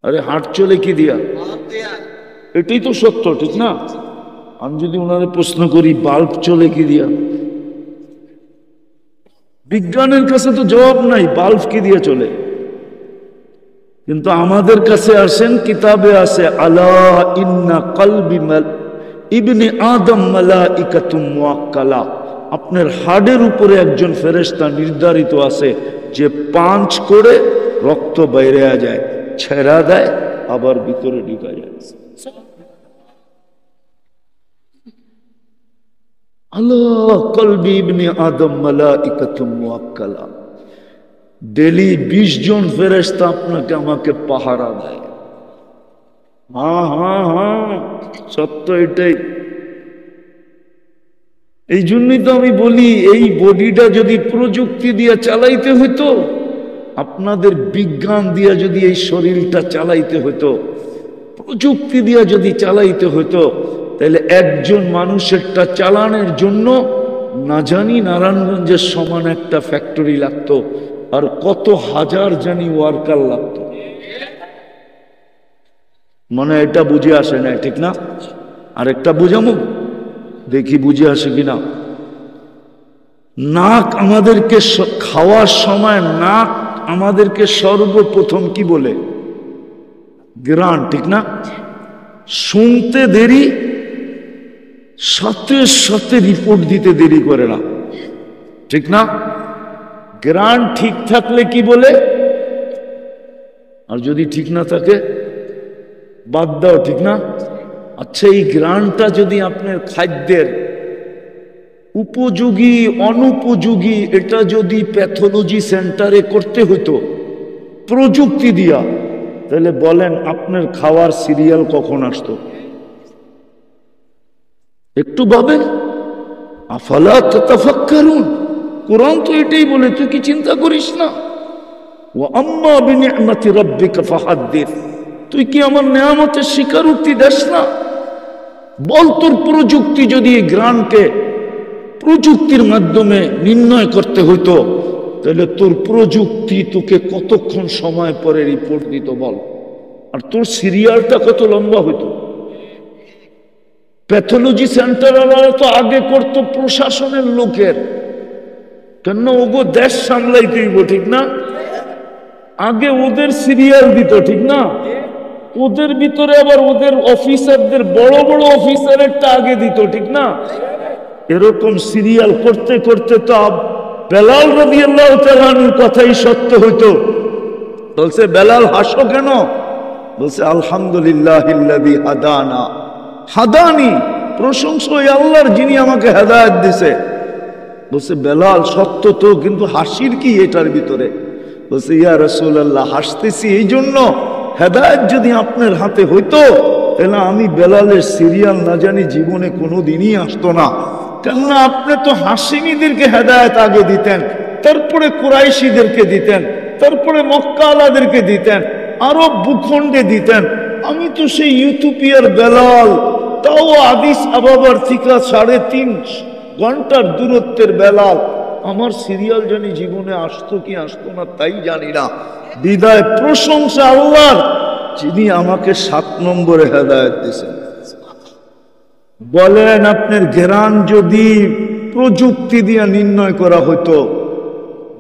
আরে হাট চলে কি দিয়া? এটাই তো সত্য, ঠিক না? আমি যদি ওনারে প্রশ্ন করি বাল্ব চলে কি দিয়া, বিজ্ঞানের কাছে তো জবাব নাই, বাল্ব কি দিয়ে চলে। কিন্তু আমাদের কাছে আসেন, কিতাবে আছে আলা ইন্না কলবি ইবনে আদম মালাইকাতুম মুআক্কালা, আপনার হাড়ের উপরে একজন ফেরেশতা নির্ধারিত আছে যে পাঁচ করে রক্ত বাইরে যায়, ছেড়া দেয়, আবার ভিতরে ঢুকা যায়। আলা কলবি ইবনে আদম মালাইকাতুম মুআক্কালা, ডেলি 20 জন ফেরেশতা আপনাকে আমাকে পাহারা দেয়। হ্যাঁ হ্যাঁ হ্যাঁ, সত্য এটাই। এই জন্যই তো আমি বলি, এই বডিটা যদি প্রযুক্তি দিয়ে চালাইতে হইতো, আপনাদের বিজ্ঞান দিয়ে যদি এই শরীরটা চালাইতে হইতো, প্রযুক্তি দিয়ে যদি চালাইতে হইতো, তাহলে একজন মানুষেরটা চালানোর জন্য না জানি নারায়ণগঞ্জের সমান একটা ফ্যাক্টরি লাগতো, আর কত হাজার জানি ওয়ার্কার লাগতো। মানে এটা বুঝে আসে না, ঠিক না? আর একটা বুঝামো, দেখি বুঝে আসে কিনা। নাক আমাদেরকে খাওয়ার সময় নাক আমাদেরকে সর্বপ্রথম কি বলে? গ্রান, ঠিক না? শুনতে দেরি, সাথে সাথে রিপোর্ট দিতে দেরি করে না, ঠিক না? গ্রান ঠিক থাকলে কি বলে, আর যদি ঠিক না থাকে বাদ দাও, ঠিক না? আচ্ছা, এই গ্রানটা যদি আপনার খাদ্যের উপযোগী অনুপযোগী, এটা যদি প্যাথোলজি সেন্টারে করতে হতো প্রযুক্তি দিয়া, তাহলে বলেন আপনার খাওয়ার সিরিয়াল কখন আসতো? একটু ভাবেন। আফালা তাতাফাক্কারুন, কোরআন তো এটাই বলে, তুই কি চিন্তা করিস না? ওয়া আম্মা বিনিআমাতি রাব্বিকা ফাহাদ্দিস, তুই কি আমার নেয়ামতের স্বীকারোক্তি দেস না? বল, তোর প্রযুক্তি যদি এই গ্রানকে প্রযুক্তির মাধ্যমে নির্ণয় করতে হইতো, তাহলে তোর প্রযুক্তি তোকে কতক্ষণ সময় পরে রিপোর্ট দিত বল, আর তোর সিরিয়ালটা কত লম্বা হইতো। প্যাথোলজি সেন্টার তো আগে করতো প্রশাসনের লোকের, কেন ওগো দেশ সামলাইতে হইব, ঠিক না? আগে ওদের সিরিয়াল দিত, ঠিক না? ওদের ভিতরে আবার ওদের অফিসারদের, বড় বড় অফিসারেরটা আগে দিত, ঠিক না? এরকম সিরিয়াল করতে করতে তো বেলাল রাদিয়াল্লাহু তাআলার কথাই সত্য হইতো। বলছে, বেলাল হাসো কেন? বলছে, আলহামদুলিল্লাহিল্লাযী হাদানা, হাদানি, প্রশংসা ওই আল্লাহর যিনি আমাকে হেদায়েত দিয়েছে। বলছে, বেলাল সত্য তো, কিন্তু হাসির কি এটার ভিতরে? বলছে, ইয়া রাসূলুল্লাহ, হাসতেছি এই জন্য, হেদায়েত যদি আপনার হাতে হইতো, তাহলে আমি বেলালের সিরিয়াল না জানি জীবনে কোনোদিনই আসতো না। কেননা আপনি তো হাসিমিদেরকে হেদায়েত আগে দিতেন, তারপরে কুরাইশিদেরকে দিতেন, তারপরে মক্কাওয়ালাদেরকে দিতেন, আরব ভূখণ্ডে দিতেন। আমি তো সেই ইউথিওপিয়ার বেলাল, তাও আদিস আবাবার থেকে 3.5 ঘন্টার দূরত্বের বেলাল। আমার সিরিয়াল জানি জীবনে আসতো কি আসতো না তাই জানি না। বিদায় প্রশংসা আল্লাহর, যিনি আমাকে 7 নম্বরে হেদায়েত দিয়েছেন। বলেন, আপনার ঘেরান যদি প্রযুক্তি দিয়ে নির্ণয় করা হতো,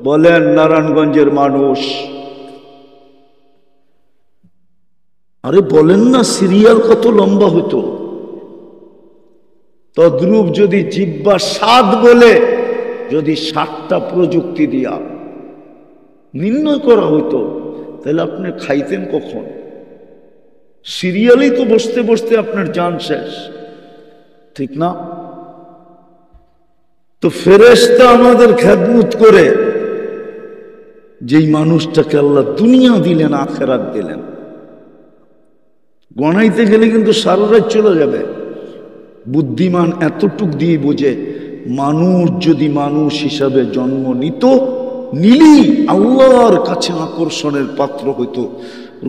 বলেন নারায়ণগঞ্জের মানুষ, আরে বলেন না, সিরিয়াল কত লম্বা হতো। তদ্রূপ যদি জিহ্বা স্বাদ বলে, যদি 7টা প্রযুক্তি দিয়া নির্ণয় করা হতো, তাহলে আপনি খাইতেন কখন? সিরিয়ালই তো বসতে বসতে আপনার জান শেষ, ঠিক না? তো ফেরেশতা আমাদের খেদমত করে, যেই মানুষটাকে আল্লাহ দুনিয়া দিলেন, আখিরাত দিলেন, গণাইতে গেলে কিন্তু সারা রাত চলে যাবে। বুদ্ধিমান এতটুক দিয়ে বোঝে, মানুষ যদি মানুষ হিসাবে জন্ম নিত, নিলি আল্লাহর কাছে আকর্ষণের পাত্র হইতো,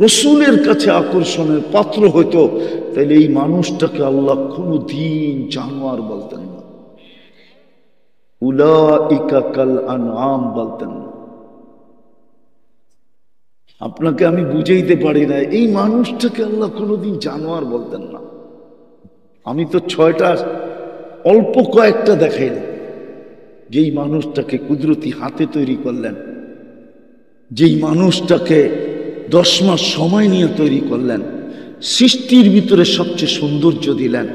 রসুলের কাছে আকর্ষণের পাত্র হইতো, তাহলে এই মানুষটাকে আল্লাহ কোনদিন জানোয়ার বলতেন না, উলাইকা কাল আনআম বলতেন না। আপনাকে আমি বুঝাইতে পারি না, এই মানুষটাকে আল্লাহ কোনোদিন জানোয়ার বলতেন না। আমি তো 6টা অল্প কয়েকটা দেখাইলাম, যেই মানুষটাকে কুদরতি হাতে তৈরি করলেন, যেই মানুষটাকে 10 মাস সময় নিয়ে তৈরি করলেন, সৃষ্টির ভিতরে সবচেয়ে সৌন্দর্য দিলেন,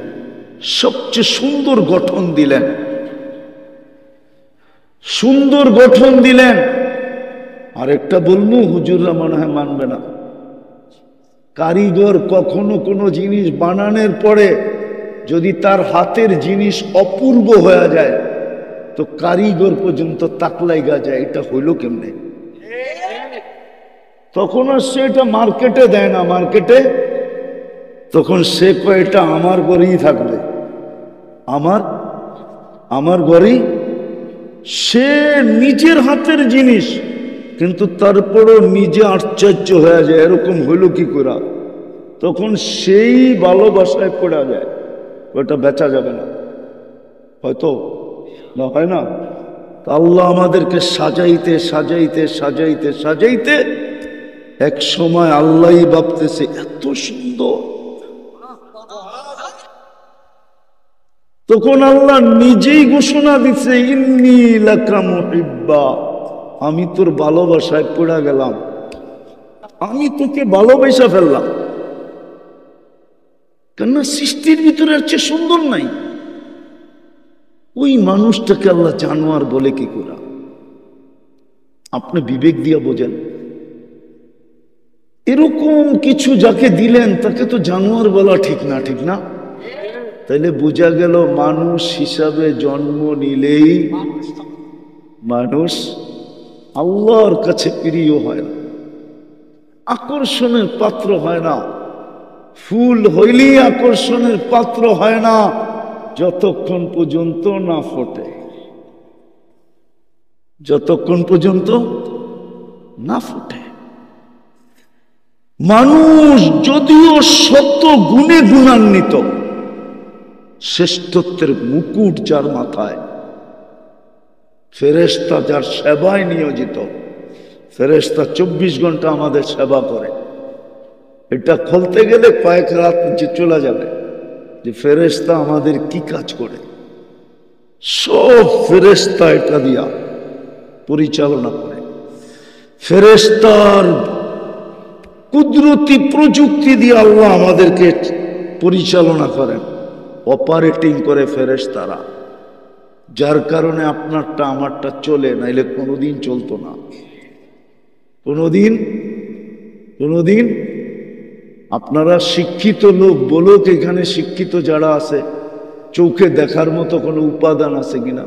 সবচেয়ে সুন্দর গঠন দিলেন, সুন্দর গঠন দিলেন। আর একটা বলবো, হুজুররা মনে হয় মানবে না, কারিগর কখনো কোনো জিনিস বানানোর পরে যদি তার হাতের জিনিস অপূর্ব হয়ে যায় তো কারিগর পর্যন্ত তাকলাইগা যায়, এটা হইল কেমনে? তখন আর সে এটা মার্কেটে দেয় না, মার্কেটে তখন সে কয় এটা আমার ঘরেই থাকবে, আমার ঘরেই। সে নিজের হাতের জিনিস, কিন্তু তারপরও নিজে আশ্চর্য হয়ে যায়, এরকম হইল কি করে? তখন সেই ভালোবাসায় পড়া যায়, ওটা বেচা যাবে না, হয়তো না, হয় না? আল্লাহ আমাদেরকে সাজাইতে সাজাইতে সাজাইতে সাজাইতে এক সময় আল্লাহই ভাবতেছে এত সুন্দর। তখন আল্লাহ নিজেই ঘোষণা দিচ্ছে, ইন্নী লাকা মুহিব্বা, আমি তোর ভালোবাসায় পড়া গেলাম, আমি তোকে ভালোবাসা ফেললাম। কেননা সৃষ্টির ভিতরে আর চেয়ে সুন্দর নাই। ওই মানুষটাকে আল্লাহ জানোয়ার বলে কি করে? আপনি বিবেক দিয়ে বোঝেন। এরকম কিছু যাকে দিলেন তাকে তো জানোয়ার বলা ঠিক না, ঠিক না? তাইলে বোঝা গেল মানুষ হিসাবে জন্ম নিলেই মানুষ আল্লাহর কাছে প্রিয় হয় না, আকর্ষণের পাত্র হয় না। ফুল হইলেই আকর্ষণের পাত্র হয় না যতক্ষণ পর্যন্ত না ফোটে, যতক্ষণ পর্যন্ত না ফোটে। মানুষ যদিও শত গুণে গুণান্বিত, শ্রেষ্ঠত্বের মুকুট যার মাথায়, ফেরেশতা যার সেবায় নিয়োজিত, ফেরেশতা 24 ঘন্টা আমাদের সেবা করে। এটা খুলতে গেলে কয়েক রাত নিচে চলে যাবে যে ফেরেশতা আমাদের কি কাজ করে। সব ফেরেশতা এটা দিয়া পরিচালনা করে। ফেরেশতার কুদরতি প্রযুক্তি দিয়ে আল্লাহ আমাদেরকে পরিচালনা করেন, অপারেটিং করে ফেরেশতারা, যার কারণে আপনারটা আমারটা চলে, নাইলে কোনোদিন চলতো না, কোনোদিন। আপনারা শিক্ষিত লোক বলুক, এখানে শিক্ষিত যারা আছে, চোখে দেখার মতো কোনো উপাদান আছে কিনা?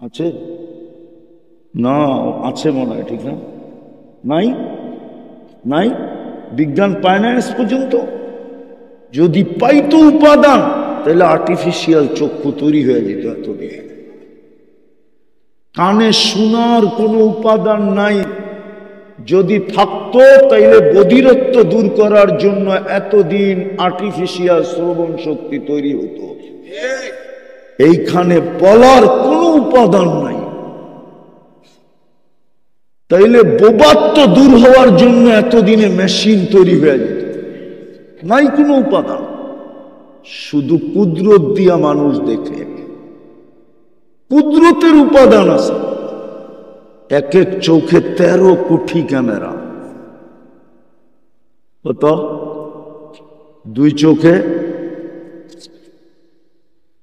আছে না? আছে মনে হয়, ঠিক না? নাই। বিজ্ঞান পায় না আজ পর্যন্ত। যদি পাইতো উপাদান তাহলে আর্টিফিশিয়াল চক্ষু তৈরি হয়ে যেত এতদিন। কানে শোনার কোনো উপাদান নাই, যদি থাকতো তাইলে বধিরত্ব দূর করার জন্য এতদিন আর্টিফিশিয়াল শ্রবণ শক্তি তৈরি হতো। এইখানে বলার কোনো উপাদান নাই, তাইলে বোবাত্ব দূর হওয়ার জন্য এতদিনে মেশিন তৈরি হয়ে যেত। নাই কোনো উপাদান, শুধু কুদরত দিয়া মানুষ দেখে। কুদরতের উপাদান আছে। এক এক চোখে 13 কোটি ক্যামেরা, কত? 2 চোখে।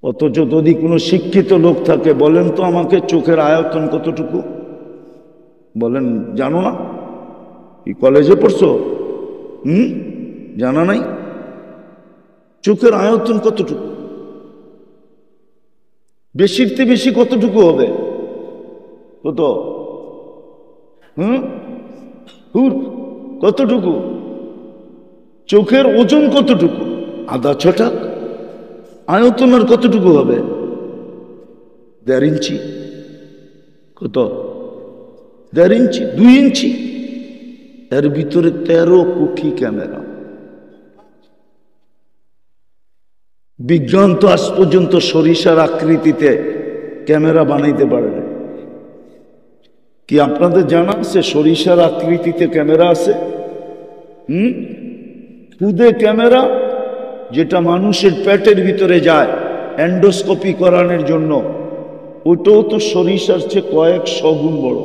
অথচ যদি কোনো শিক্ষিত লোক থাকে, বলেন তো আমাকে চোখের আয়তন কতটুকু? বলেন, জানো না? কি কলেজে পড়ছো? জানা নাই? চোখের আয়তন কতটুকু? বেশিরতে বেশি কতটুকু হবে? কত? কতটুকু? চোখের ওজন কতটুকু? আধা ছটাক। আয়তন আর কতটুকু হবে? 1.5 ইঞ্চি। কত? 1.5 ইঞ্চি, 2 ইঞ্চি। এর ভিতরে 13 কোটি ক্যামেরা। বিজ্ঞান তো আজ পর্যন্ত সরিষার আকৃতিতে ক্যামেরা বানাইতে পারে না। কি আপনাদের জানা আছে সরিষার আকৃতিতে ক্যামেরা আছে? খুদে ক্যামেরা, যেটা মানুষের পেটের ভিতরে যায় এন্ডোস্কোপি করানোর জন্য, ওটাও তো সরিষার চেয়ে কয়েক 100 গুণ বড়।